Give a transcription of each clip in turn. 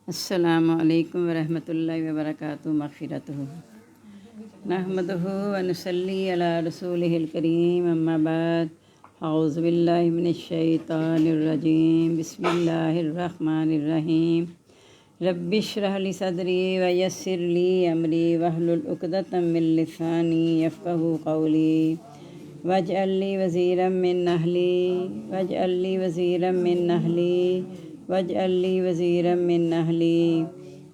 السلام علیکم ورحمۃ اللہ وبرکاتہ مغفرتہ نحمدہ ونصلی علی رسولہ الکریم اما بعد اعوذ باللہ من الشیطان الرجیم بسم اللہ الرحمن الرحیم رب اشرح لی صدری ویسر لی امری واحلل عقدۃ من لسانی یفقہوا قولی واجعل لی وزیرا من اہلی واجعل لی وزیرا من اہلی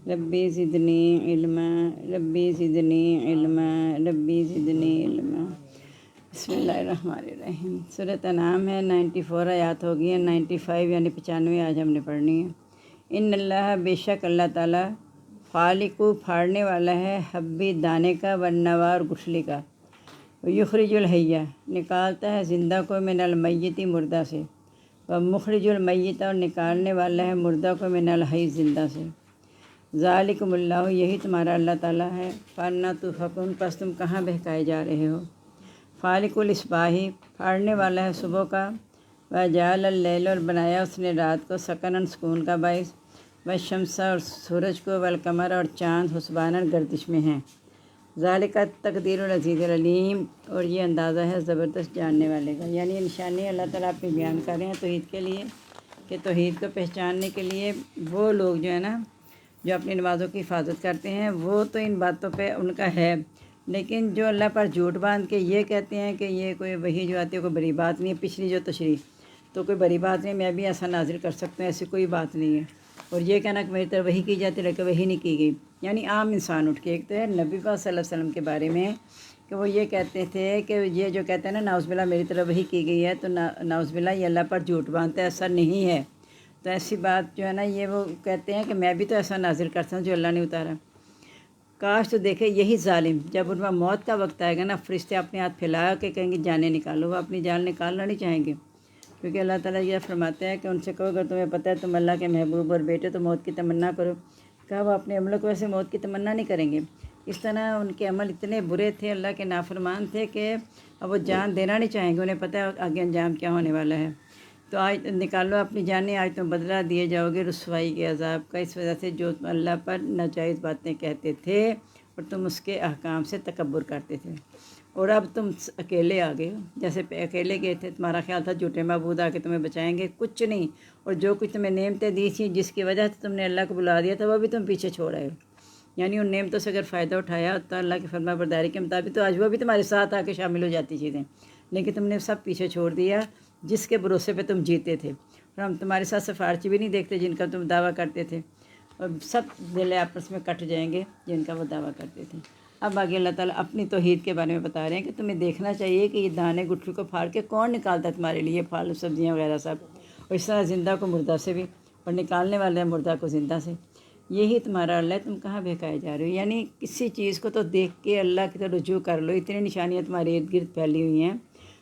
ربی زدنی علما بسم اللہ الرحمن الرحیم۔ سورۃ انعام ہے، 94 آیات ہو گئی ہیں، 95 یعنی 95 آج ہم نے پڑھنی ہے۔ ان اللہ، بے شک اللہ تعالیٰ، خالق پھاڑنے والا ہے، حبی دانے کا، والنوار گٹھلی کا، یخرج الحیہ نکالتا ہے زندہ کو، من المیت مردہ سے، مخرج المیت اور نکالنے والا ہے مردہ کو، من الحی زندہ سے۔ ذالکم اللہ، یہی تمہارا اللہ تعالیٰ ہے، فانا تؤفکون، پس تم کہاں بہکائے جا رہے ہو۔ فالق الاصباح، پھاڑنے والا ہے صبح کا، وجعل اللیل، اور بنایا اس نے رات کو، سکنن سکون کا باعث، والشمس اور سورج کو، والقمر اور چاند، حسباناً گردش میں ہیں۔ ذالک تقدیر العزیز العلیم، اور یہ اندازہ ہے زبردست جاننے والے کا۔ یعنی یہ نشانی اللہ تعالیٰ اپنی بیان کر رہے ہیں توحید کے لیے، کہ توحید کو پہچاننے کے لیے وہ لوگ جو ہے نا، جو اپنی نمازوں کی حفاظت کرتے ہیں، وہ تو ان باتوں پہ ان کا ہے، لیکن جو اللہ پر جھوٹ باندھ کے یہ کہتے ہیں کہ یہ کوئی وحی جو آتی ہے کوئی بڑی بات نہیں ہے، پچھلی جو تشریح تو کوئی بڑی بات نہیں، میں بھی ایسا نازل کر سکتا ہوں، ایسی کوئی بات نہیں ہے، اور یہ کہنا کہ میری طرف وحی کی جاتی ہے لیکن وحی نہیں کی گئی، یعنی عام انسان اٹھ کے، ایک تو ہے نبی پاک صلی اللہ علیہ وسلم کے بارے میں کہ وہ یہ کہتے تھے کہ یہ جو کہتے ہیں نا نعوذ باللہ میری طرف وحی کی گئی ہے، تو نعوذ باللہ یہ اللہ پر جھوٹ باندھتا ہے، ایسا نہیں ہے۔ تو ایسی بات جو ہے نا، یہ وہ کہتے ہیں کہ میں بھی تو ایسا نازل کرتا ہوں جو اللہ نے اتارا۔ کاش تو دیکھے یہی ظالم، جب ان کا موت کا وقت آئے گا نا، فرشتے اپنے ہاتھ پھیلا کے کہیں گے جانیں نکالو، وہ اپنی جان نکالنا نہیں چاہیں گے، کیونکہ اللہ تعالیٰ یہ فرماتے ہیں کہ ان سے کہو اگر تمہیں پتہ ہے تم اللہ کے محبوب اور بیٹے تو موت کی تمنا کرو۔ کہا وہ اپنے عملوں کو ویسے موت کی تمنا نہیں کریں گے۔ اس طرح ان کے عمل اتنے برے تھے، اللہ کے نافرمان تھے کہ اب وہ جان دینا نہیں چاہیں گے، انہیں پتہ ہے آگے انجام کیا ہونے والا ہے۔ تو آج نکالو اپنی جانیں، آج تم بدلہ دیے جاؤ گے رسوائی کے عذاب کا، اس وجہ سے جو اللہ پر ناجائز باتیں کہتے تھے اور تم اس کے احکام سے تکبر کرتے تھے، اور اب تم اکیلے آ گئے ہو، جیسے اکیلے گئے تھے، تمہارا خیال تھا جھوٹے معبود آ کے تمہیں بچائیں گے، کچھ نہیں، اور جو کچھ تمہیں نعمتیں دی تھیں جس کی وجہ سے تم نے اللہ کو بلا دیا تھا وہ بھی تم پیچھے چھوڑ آئے ہو۔ یعنی ان نعمتوں سے اگر فائدہ اٹھایا تو اللہ کی فرما برداری کے مطابق تو آج وہ بھی تمہارے ساتھ آ کے شامل ہو جاتی چیزیں، لیکن تم نے سب پیچھے چھوڑ دیا جس کے بھروسے پہ تم جیتے تھے، اور ہم تمہارے ساتھ سفارشی بھی نہیں دیکھتے جن کا تم دعویٰ کرتے تھے، اور سب دل آپس میں کٹ جائیں گے جن کا وہ دعویٰ کرتے تھے۔ اب آگے اللہ تعالیٰ اپنی توحید کے بارے میں بتا رہے ہیں کہ تمہیں دیکھنا چاہیے کہ یہ دانے گٹھلی کو پھاڑ کے کون نکالتا ہے تمہارے لیے، پھل سبزیاں وغیرہ سب، اور اس طرح زندہ کو مردہ سے بھی، اور نکالنے والے مردہ کو زندہ سے، یہی تمہارا اللہ ہے، تم کہاں بہکائے جا رہے ہو۔ یعنی کسی چیز کو تو دیکھ کے اللہ کی طرف رجوع کر لو، اتنی نشانیاں تمہارے ارد گرد پھیلی ہوئی ہیں،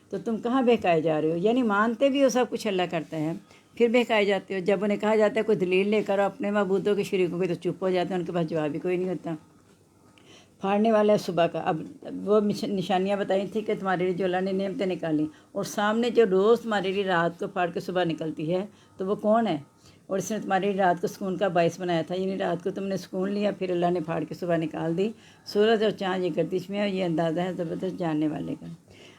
تو تم کہاں بہکائے جا رہے ہو۔ یعنی مانتے بھی ہو سب کچھ اللہ کرتا ہے، پھر بہکائے جاتے ہو۔ جب انہیں کہا جاتا ہے کوئی دلیل لے کر اپنے معبودوں کے شریکوں کے، تو چپ ہو جاتے ہیں، ان کے پاس جواب بھی کوئی نہیں ہوتا۔ پھاڑنے والا ہے صبح کا، اب وہ نشانیاں بتائی تھیں کہ تمہارے لیے جو اللہ نے نعمتیں نکالی، اور سامنے جو روز تمہارے لیے رات کو پھاڑ کے صبح نکلتی ہے تو وہ کون ہے، اور اس نے تمہاری رات کو سکون کا باعث بنایا تھا، یعنی رات کو تم نے سکون لیا، پھر اللہ نے پھاڑ کے صبح نکال دی۔ سورج اور چاند یہ گردش میں ہے، اور یہ اندازہ ہے زبردست جاننے والے کا۔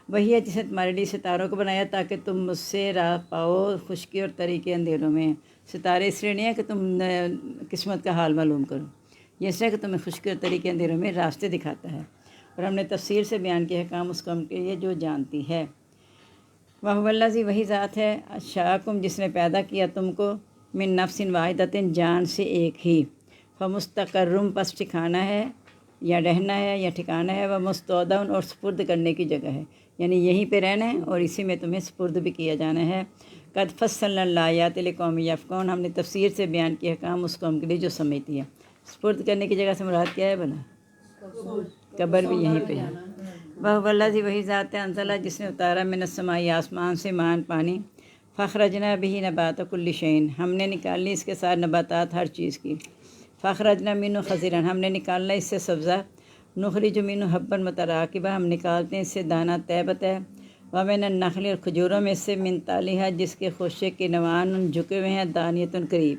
وہی ہے جس نے تمہارے لیے ستاروں کو بنایا تاکہ تم مجھ سے راہ پاؤ خشکی اور تری کے اندھیروں میں۔ ستارے اس لیے نہیں ہے کہ تم قسمت کا حال معلوم کرو، یہ اس لیے کہ تمہیں خشکی اور تری کے اندھیروں میں راستے دکھاتا ہے، اور ہم نے تفصیل سے بیان کیا ہے کام اس قوم کے لیے جو جانتی ہے۔ وَهُوَ الَّذِي، وہی ذات ہے، انشأَکُم، جس نے پیدا کیا تم کو، من نفس واحدۃ، جان سے ایک ہی، فمستقرٌ، پس ٹھکانا ہے یا رہنا ہے یا ٹھکانا ہے، ومستودع، اور سپرد کرنے کی جگہ ہے، یعنی یہیں پہ رہنا ہے اور اسی میں تمہیں سپرد بھی کیا جانا ہے۔ قد فصلنا الآیات لقوم یفقہون، ہم نے تفسیر سے بیان کیا کام اس قوم کے لیے جو سمجھتی ہے۔ سپرد کرنے کی جگہ سے مراد کیا ہے بنا؟ قبر بھی یہیں پہ ہے۔ وَهُوَ الَّذِي، وہی ذات ہے، انزلہ، جس نے اتارا، من السماء، آسمان سے، مان پانی، فَأَخْرَجْنَا بِهِ نَبَاتَ كُلِّ شَيْءٍ، ہم نے نکالی اس کے ساتھ نباتات ہر چیز کی، فَأَخْرَجْنَا مِنْهُ خَضِرًا، ہم نے نکالنا اس سے سبزہ، نُخْرِجُ مِنْهُ حَبًّا مُتَرَاكِبًا، ہم نکالتے ہیں اس سے دانہ طے بطے، وَمِنَ النَّخْلِ، اور کھجوروں میں سے، مِنْ طَلْعِهَا، جس کے خوشے کے نوان جھکے ہوئے ہیں، دانیۃ قریب،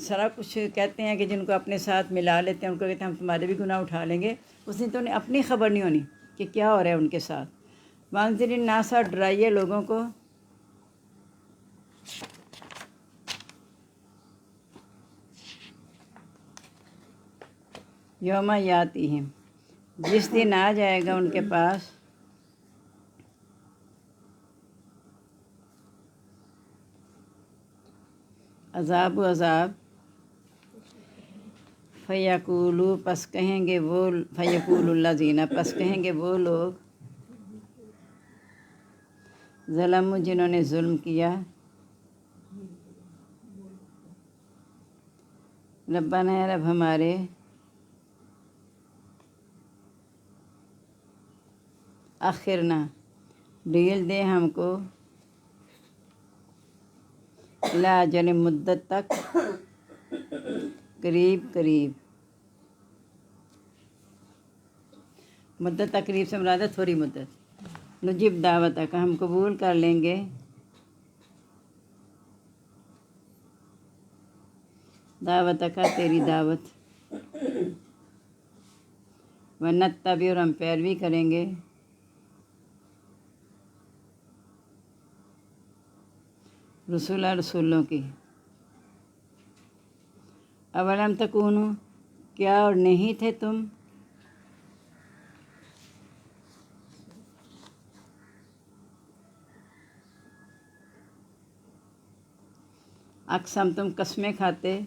سارا کچھ کہتے ہیں کہ جن کو اپنے ساتھ ملا لیتے ہیں ان کو کہتے ہیں ہم تمہارے بھی گناہ اٹھا لیں گے، اس دن تو انہیں اپنی خبر نہیں ہونی کہ کیا ہو رہا ہے ان کے ساتھ۔ وانذر الناس، ڈرائیے لوگوں کو، یوم یاتیہم، جس دن آ جائے گا ان کے پاس عذاب فیقولو، پس کہیں گے وہ، فیقول الذین، پس کہیں گے وہ لوگ، ظلم، جنہوں نے ظلم کیا، ربنا، اے رب ہمارے، اخرنا، ڈھیل دے ہم کو، لا اجل، مدت تک، قریب، مدت تقریب سے مراد ہے تھوڑی مدت، نجیب دعوت کا، ہم قبول کر لیں گے، دعوت کا، تیری دعوت، ونتبع، اور ہم پیروی کریں گے، رسولوں کی، اولم تکونوا، کیا اور نہیں تھے تم، اقسم، تم قسمیں کھاتے،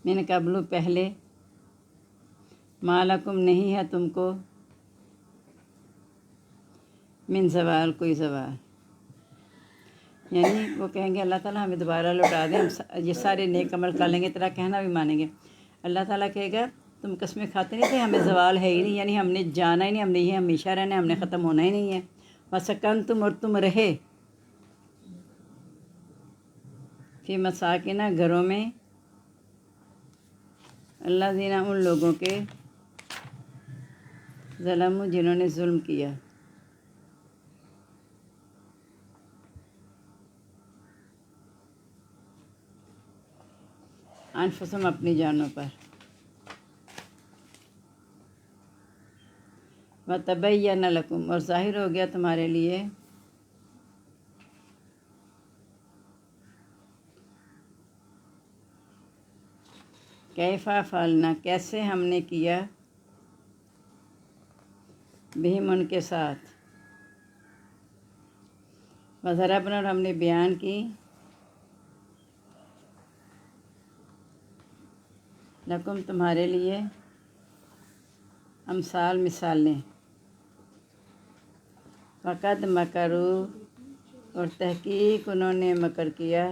من قبل، پہلے، ما لکم، نہیں ہے تم کو، من زوال، کوئی زوال، یعنی وہ کہیں گے اللہ تعالیٰ ہمیں دوبارہ لوٹا دیں، ہم یہ سارے نیک عمل کر لیں گے، تیرا کہنا بھی مانیں گے۔ اللہ تعالیٰ کہے گا تم قسمیں کھاتے نہیں تھے، ہمیں زوال ہے ہی نہیں، یعنی ہم نے جانا ہی نہیں، ہم نے یہ ہمیشہ رہنا ہے، ہم نے ختم ہونا ہی نہیں ہے۔ وسکنتم، اور تم رہے، فی مساکن، گھروں میں، الذین، ان لوگوں کے، ظلم، جنہوں نے ظلم کیا، انفسہم، اپنی جانوں پر، وتبین لکم، اور ظاہر ہو گیا تمہارے لیے، کیف فعلنا، کیسے ہم نے کیا، بہم، ان کے ساتھ، وضربنا، اور ہم نے بیان کی، لکم، تمہارے لیے، امثال، مثالیں، وقد مکروا، اور تحقیق انہوں نے مکر کیا،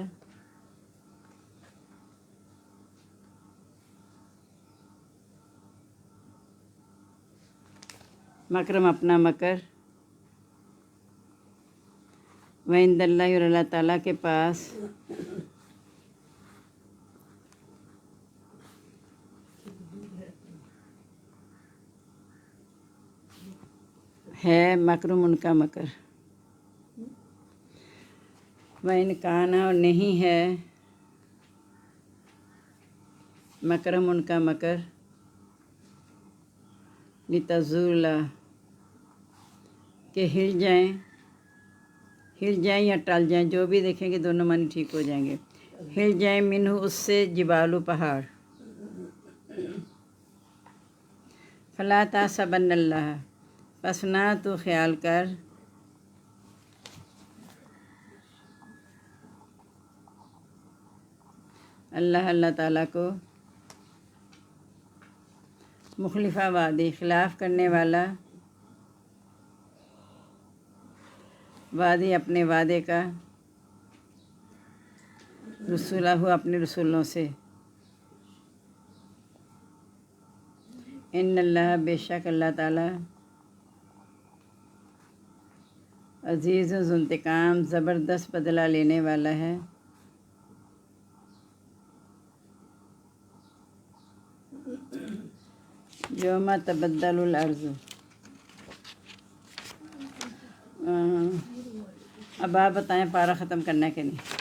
مکرم، اپنا مکر، وعند اللہ، اور اللہ تعالیٰ کے پاس، ہے، مکرم، ان کا مکر، وَإِنْ كَانَ، اور نہیں ہے، مکرم، ان کا مکر، لِتَزُولَ، کہ ہل جائیں یا ٹل جائیں، جو بھی دیکھیں گے دونوں معنی ٹھیک ہو جائیں گے، ہل جائیں، منہ، اس سے، جبال، پہاڑ، فلا تحسبن اللہ، پس نہ تو خیال کر، اللہ تعالیٰ کو، مخلفہ وعدے، خلاف کرنے والا وعدے، اپنے وعدے کا، رسولہ، اپنے رسولوں سے، ان اللہ، بے شک اللہ تعالیٰ، عزیز، ذو انتقام، زبردست بدلہ لینے والا ہے، یوم تبدل الارض، اب آپ بتائیں پارہ ختم کرنا ہے کہ نہیں؟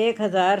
1000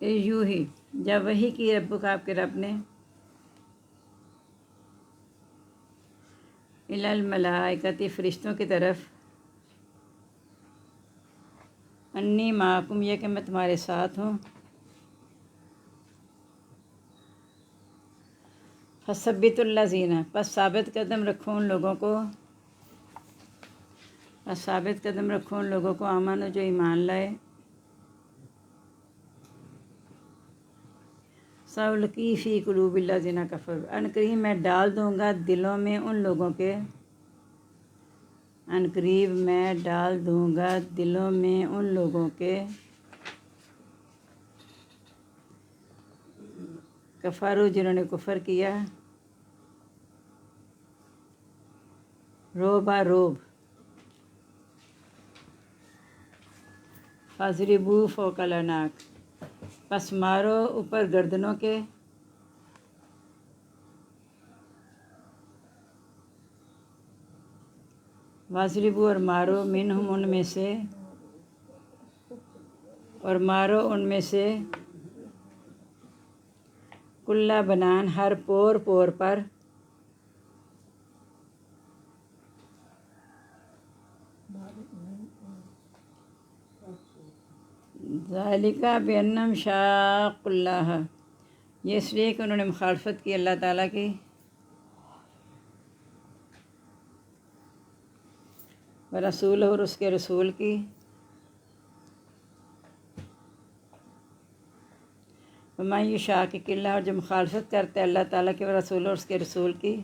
یوں ہی جب وحی کی رب کا آپ کے رب نے الی الملائکتی فرشتوں کی طرف انی معکم یہ کہ میں تمہارے ساتھ ہوں فثبت الذین پس ثابت قدم رکھو ان لوگوں کو آمنو جو ایمان لائے سألقی فی قلوب الذین کفروا ان قریب میں ڈال دوں گا دلوں میں ان لوگوں کے کفروا جنہوں نے کفر کیا روبا روب فاضربوا فوق الاعناق پس مارو اوپر گردنوں کے واضربوا اور مارو منہم ان میں سے کل بنان ہر پور پر ذالک بانہم شاقوا اللہ یہ اس لیے کہ انہوں نے مخالفت کی اللہ تعالیٰ کی ورسول اور اس کے رسول کی ومن یشاقق اللہ اور جو مخالفت کرتے اللہ تعالیٰ کے رسول اور اس کے رسول کی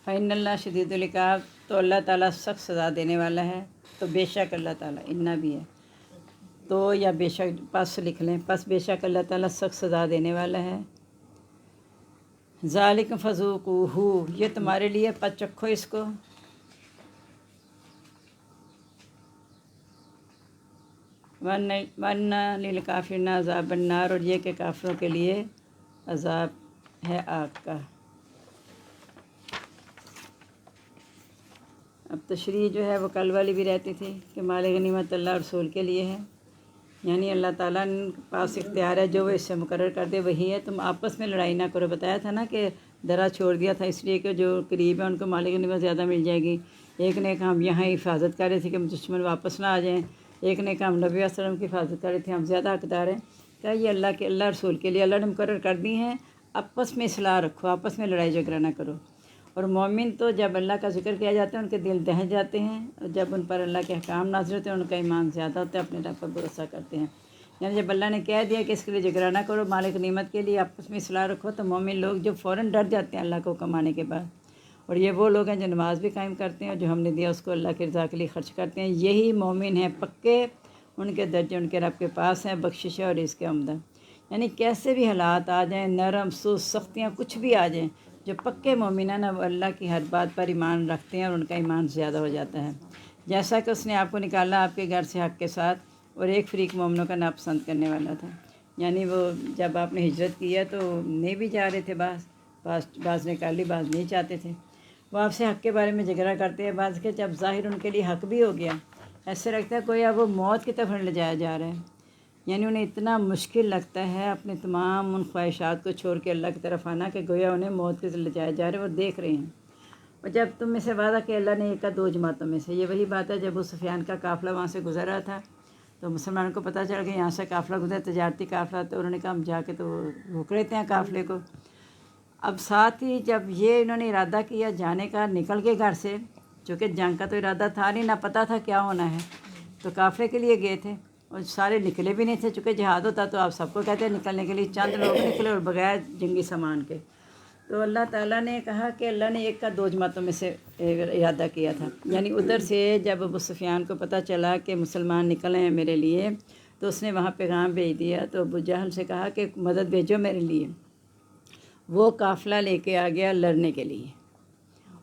فإن اللہ شدید العقاب تو اللہ تعالیٰ سخت سزا دینے والا ہے تو بے شک اللہ تعالیٰ انا بھی ہے تو یا بے شک پس لکھ لیں پس بے شک اللہ تعالیٰ سخت سزا دینے والا ہے ذالک فذوقوہ یہ تمہارے لیے پس چکھو اس کو وَأَنَّ لِلْكَافِرِينَ عَذَابَ النَّارِ اور یہ کہ کافروں کے لیے عذاب ہے آگ کا۔ اب تشریح جو ہے وہ کل والی بھی رہتی تھی کہ مال غنیمت اللہ رسول کے لیے ہے، یعنی اللہ تعالیٰ کے پاس اختیار ہے جو وہ اس سے مقرر کر دے وہی ہے، تم آپس میں لڑائی نہ کرو۔ بتایا تھا نا کہ درا چھوڑ دیا تھا اس لیے کہ جو قریب ہے ان کو مال غنیمت زیادہ مل جائے گی۔ ایک نے کہا ہم یہاں حفاظت کر رہے تھے کہ دشمن واپس نہ آ جائیں، ایک نے کہا ہم نبی علیہ وسلم کی حفاظت کر رہے تھے ہم زیادہ حقدار ہیں۔ کیا یہ اللہ رسول کے لیے اللہ نے مقرر کر دی ہیں، آپس میں اصلاح رکھو، آپس میں لڑائی جھگڑا نہ کرو۔ اور مومن تو جب اللہ کا ذکر کیا جاتا ہے ان کے دل دہل جاتے ہیں، اور جب ان پر اللہ کے احکام نازل ہوتے ہیں ان کا ایمان زیادہ ہوتا ہے، اپنے رب پر بھروسہ کرتے ہیں۔ یعنی جب اللہ نے کہہ دیا کہ اس کے لیے جھگڑا نہ کرو، مالک نعمت کے لیے آپس میں اصلاح رکھو، تو مومن لوگ جو فوراً ڈر جاتے ہیں اللہ کو کمانے کے بعد۔ اور یہ وہ لوگ ہیں جو نماز بھی قائم کرتے ہیں اور جو ہم نے دیا اس کو اللہ کی رضا کے لیے خرچ کرتے ہیں، یہی مومن ہیں پکے، ان کے درجے ان کے رب کے پاس ہیں، بخشش اور رزق عمدہ۔ یعنی کیسے بھی حالات آ جائیں، نرم سست سختیاں کچھ بھی آ جائیں، جو پکے مومن ہیں نا وہ اللہ کی ہر بات پر ایمان رکھتے ہیں اور ان کا ایمان زیادہ ہو جاتا ہے۔ جیسا کہ اس نے آپ کو نکالا آپ کے گھر سے حق کے ساتھ، اور ایک فریق مومنوں کا ناپسند کرنے والا تھا۔ یعنی وہ جب آپ نے ہجرت کیا تو نہیں بھی جا رہے تھے، بعض نکالی بعض نہیں چاہتے تھے، وہ آپ سے حق کے بارے میں جھگڑا کرتے ہیں، بعض کے جب ظاہر ان کے لیے حق بھی ہو گیا ایسے لگتا ہے کوئی اب وہ موت کی طرف لے جایا جا رہا ہے۔ یعنی انہیں اتنا مشکل لگتا ہے اپنے تمام ان خواہشات کو چھوڑ کے اللہ کی طرف آنا کہ گویا انہیں موت کی طرف لے جایا جا رہا ہے، وہ دیکھ رہے ہیں۔ اور جب تم میں سے وعدہ کہ اللہ نے ایک کا دو جماعتوں میں سے، یہ وہی بات ہے جب ابو سفیان کا قافلہ وہاں سے گزر رہا تھا تو مسلمانوں کو پتہ چل کہ یہاں سے قافلہ گزرا، تجارتی قافلہ، تو انہوں نے کہا ہم جا کے تو روک لیتے ہیں قافلے کو۔ اب ساتھ ہی جب یہ انہوں نے ارادہ کیا جانے کا، نکل کے گھر سے، چونکہ جنگ کا تو ارادہ تھا نہیں، نہ پتہ تھا کیا ہونا ہے، تو قافلے کے لیے گئے تھے اور سارے نکلے بھی نہیں تھے، چونکہ جہاد ہوتا تو آپ سب کو کہتے ہیں نکلنے کے لیے، چند لوگ نکلے اور بغیر جنگی سامان کے۔ تو اللہ تعالیٰ نے کہا کہ اللہ نے ایک کا دو جماعتوں میں سے ارادہ کیا تھا، یعنی ادھر سے جب ابو سفیان کو پتہ چلا کہ مسلمان نکلے ہیں میرے لیے تو اس نے وہاں پیغام بھیج دیا، تو ابو جہل سے کہا کہ مدد بھیجو میرے لیے۔ وہ قافلہ لے کے آ گیا لڑنے کے لیے،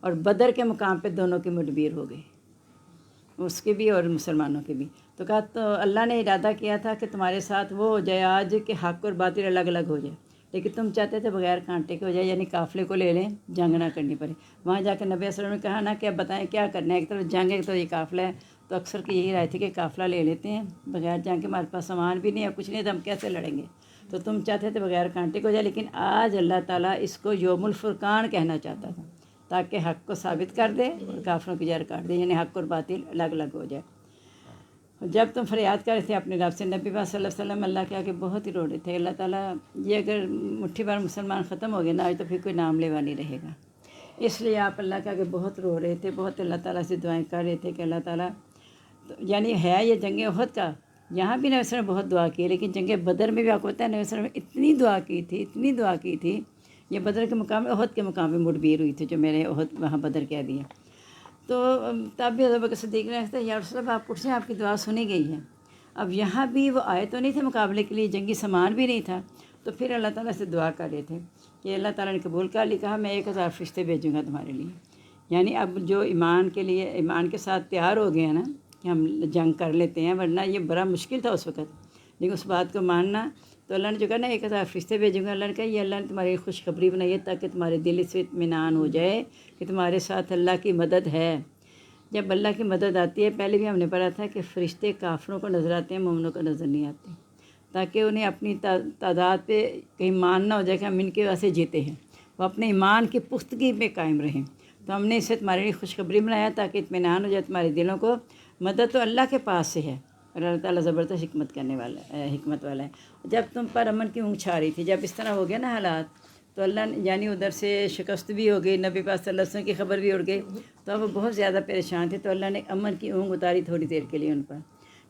اور بدر کے مقام پہ دونوں کی مدبیر ہو گئی، اس کے بھی اور مسلمانوں کے بھی۔ تو کہا تو اللہ نے ارادہ کیا تھا کہ تمہارے ساتھ وہ ہو جائے آج کہ حق اور باطل الگ الگ ہو جائے، لیکن تم چاہتے تھے بغیر کانٹے کے ہو جائے، یعنی قافلے کو لے لیں، جنگ نہ کرنی پڑے۔ وہاں جا کے نبی صلی اللہ علیہ وسلم نے کہا نا کہ اب بتائیں کیا کرنا ہے، ایک طرف جنگ ہے ایک طرف یہ قافلہ ہے، تو اکثر کی یہی رائے تھی کہ قافلہ لے لیتے ہیں بغیر جنگ کے، ہمارے پاس سامان بھی نہیں ہے، کچھ نہیں ہے، تو ہم کیسے لڑیں گے؟ تو تم چاہتے تھے بغیر کانٹے کو جائے، لیکن آج اللہ تعالیٰ اس کو یوم الفرقان کہنا چاہتا تھا تاکہ حق کو ثابت کر دے اور کافروں کی جڑ کاٹ دے، یعنی حق اور باطل الگ الگ ہو جائے۔ جب تم فریاد کر رہے تھے اپنے رب سے، نبی پاک صلی اللہ علیہ وسلم اللہ کے آگے بہت ہی رو رہے تھے، اللہ تعالیٰ یہ اگر مٹھی بھر مسلمان ختم ہو گئے نا آج، تو پھر کوئی نام لیوا نہیں رہے گا۔ اس لیے آپ اللہ کے آگے بہت رو رہے تھے، بہت اللہ تعالیٰ سے دعائیں کر رہے تھے کہ اللہ تعالیٰ، یعنی ہے یہ جنگ احد کا، یہاں بھی نبی صلی اللہ علیہ وسلم نے بہت دعا کی، لیکن جنگ بدر میں بھی آپ کو پتہ ہے نبی صلی اللہ علیہ وسلم نے اتنی دعا کی تھی، یہ بدر کے مقام میں، احد کے مقام میں مڑبیر ہوئی تھی جو میں نے احد وہاں بدر کہہ دیا۔ تو تب بھی حضرت بکر صدیق نے کہا یا رسول اللہ آپ اٹھ جائیں، آپ کی دعا سنی گئی ہے۔ اب یہاں بھی وہ آئے تو نہیں تھے مقابلے کے لیے، جنگی سامان بھی نہیں تھا، تو پھر اللہ تعالیٰ سے دعا کر رہے تھے کہ اللہ تعالیٰ نے قبول کر لی، کہا میں 1000 فرشتے بھیجوں گا تمہارے لیے، یعنی اب جو ایمان کے لیے، ایمان کے ساتھ تیار ہو گئے ہیں نا کہ ہم جنگ کر لیتے ہیں، ورنہ یہ بڑا مشکل تھا اس وقت، لیکن اس بات کو ماننا، تو اللہ نے جو کہا نا 1000 فرشتے بھیجوں گا، اللہ نے کہا یہ اللہ نے تمہاری خوشخبری بنائی ہے تاکہ تمہارے دل سے اطمینان ہو جائے کہ تمہارے ساتھ اللہ کی مدد ہے۔ جب اللہ کی مدد آتی ہے، پہلے بھی ہم نے پڑھا تھا کہ فرشتے کافروں کو نظر آتے ہیں، مومنوں کو نظر نہیں آتے، تاکہ انہیں اپنی تعداد پہ کہیں مان نہ ہو جائے کہ ہم ان کے وجہ سے جیتے ہیں، وہ اپنے ایمان کی پختگی پہ قائم رہیں۔ تو ہم نے اسے تمہارے لیے خوشخبری بنایا تاکہ اطمینان ہو جائے تمہارے دلوں کو، مدد تو اللہ کے پاس سے ہے، اور اللہ تعالیٰ زبردست حکمت والا ہے۔ جب تم پر امن کی اونگ چھا رہی تھی، جب اس طرح ہو گیا نا حالات، تو اللہ نے یعنی ادھر سے شکست بھی ہو گئی، نبی پاک صلی اللہ علیہ وسلم کی خبر بھی اڑ گئی، تو اب وہ بہت زیادہ پریشان تھے، تو اللہ نے امن کی اونگ اتاری تھوڑی دیر کے لیے ان پر،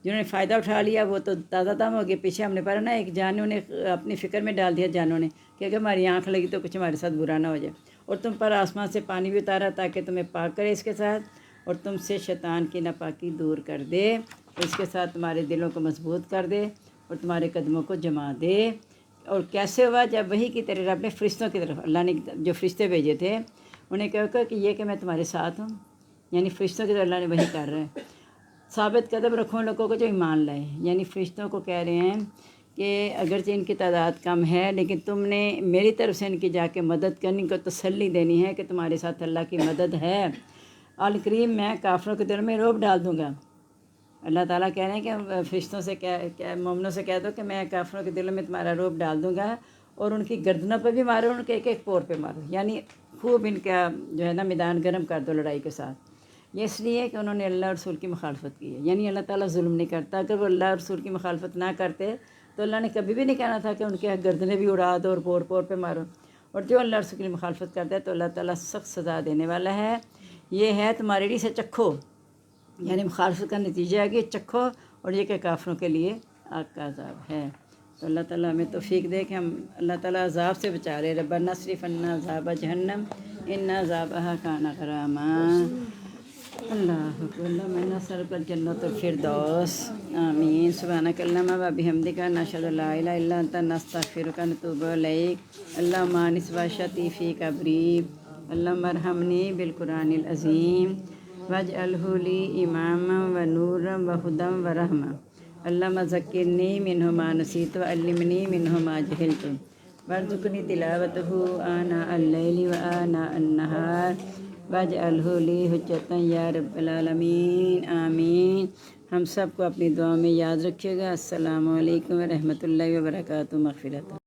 جنہوں نے فائدہ اٹھا لیا وہ تو تازہ دم ہو گئے۔ پیچھے ہم نے پڑھا نا ایک جانوں نے اپنی فکر میں ڈال دیا، جانوں نے کہ اگر ہماری آنکھ لگی تو کچھ ہمارے ساتھ برا نہ ہو جائے، اور تم پر آسمان سے پانی بھی اتارا تاکہ تمہیں پاک کرے اس کے ساتھ، اور تم سے شیطان کی ناپاکی دور کر دے، اس کے ساتھ تمہارے دلوں کو مضبوط کر دے اور تمہارے قدموں کو جما دے۔ اور کیسے ہوا؟ جب وہی کی طرف اپنے فرشتوں کی طرف اللہ نے جو فرشتے بھیجے تھے انہیں کہا کہ یہ کہ میں تمہارے ساتھ ہوں، یعنی فرشتوں کی طرف اللہ نے وہی کر رہے ہیں، ثابت قدم رکھو ان لوگوں کو جو ایمان لائے، یعنی فرشتوں کو کہہ رہے ہیں کہ اگرچہ ان کی تعداد کم ہے لیکن تم نے میری طرف سے ان کی جا کے مدد کرنی، کو تسلی دینی ہے کہ تمہارے ساتھ اللہ کی مدد ہے۔ الکریم میں کافروں کے دل میں رعب ڈال دوں گا، اللہ تعالیٰ کہہ رہے ہیں کہ فرشتوں سے مومنوں سے کہہ دو کہ میں کافروں کے دلوں میں تمہارا رعب ڈال دوں گا، اور ان کی گردنوں پہ بھی مارو، ان کے ایک ایک پور پہ مارو، یعنی خوب ان کا جو ہے نا میدان گرم کر دو لڑائی کے ساتھ۔ یہ اس لیے کہ انہوں نے اللہ اور رسول کی مخالفت کی ہے، یعنی اللہ تعالیٰ ظلم نہیں کرتا، اگر وہ اللہ اور رسول کی مخالفت نہ کرتے تو اللہ نے کبھی بھی نہیں کہنا تھا کہ ان کے گردنیں بھی اڑا دو اور پور پور پہ مارو، اور جو اللہ اور رسول کی مخالفت کرتا ہے تو اللہ تعالیٰ سخت سزا دینے والا ہے۔ یہ ہے تمہارے لیے سے چکھو، یعنی مخالفت کا نتیجہ ہے کہ چکھو، اور یہ کہ کافروں کے لیے آگ کا عذاب ہے۔ تو اللہ تعالیٰ ہمیں توفیق دے کہ ہم اللہ تعالیٰ عذاب سے بچا لے۔ ربنا اصرف عنا عذاب جہنم ان عذابها کان غراما۔ اللہ من نسألک الجنۃ الفردوس، آمین۔ سبحانک اللہم و بحمدک نشہد ان لا الہ الا انت نستغفرک و نتوب الیک۔ اللہم انس واشتی فی قبری، اللہم ارحمنی بالقرآن العظیم واجعلہ لی اماما و نورا و ہدی و رحمہ۔ اللہم ذکرنی منہ ما نسیت وعلمنی منہ ما جہلت وارزقنی تلاوتہ آناء اللیل و آناء النہار واجعلہ لی حجۃ یا رب العالمین، آمین۔ ہم سب کو اپنی دعا میں یاد رکھیے گا۔ السلام علیکم ورحمۃ اللہ وبرکاتہ۔ مغفرت۔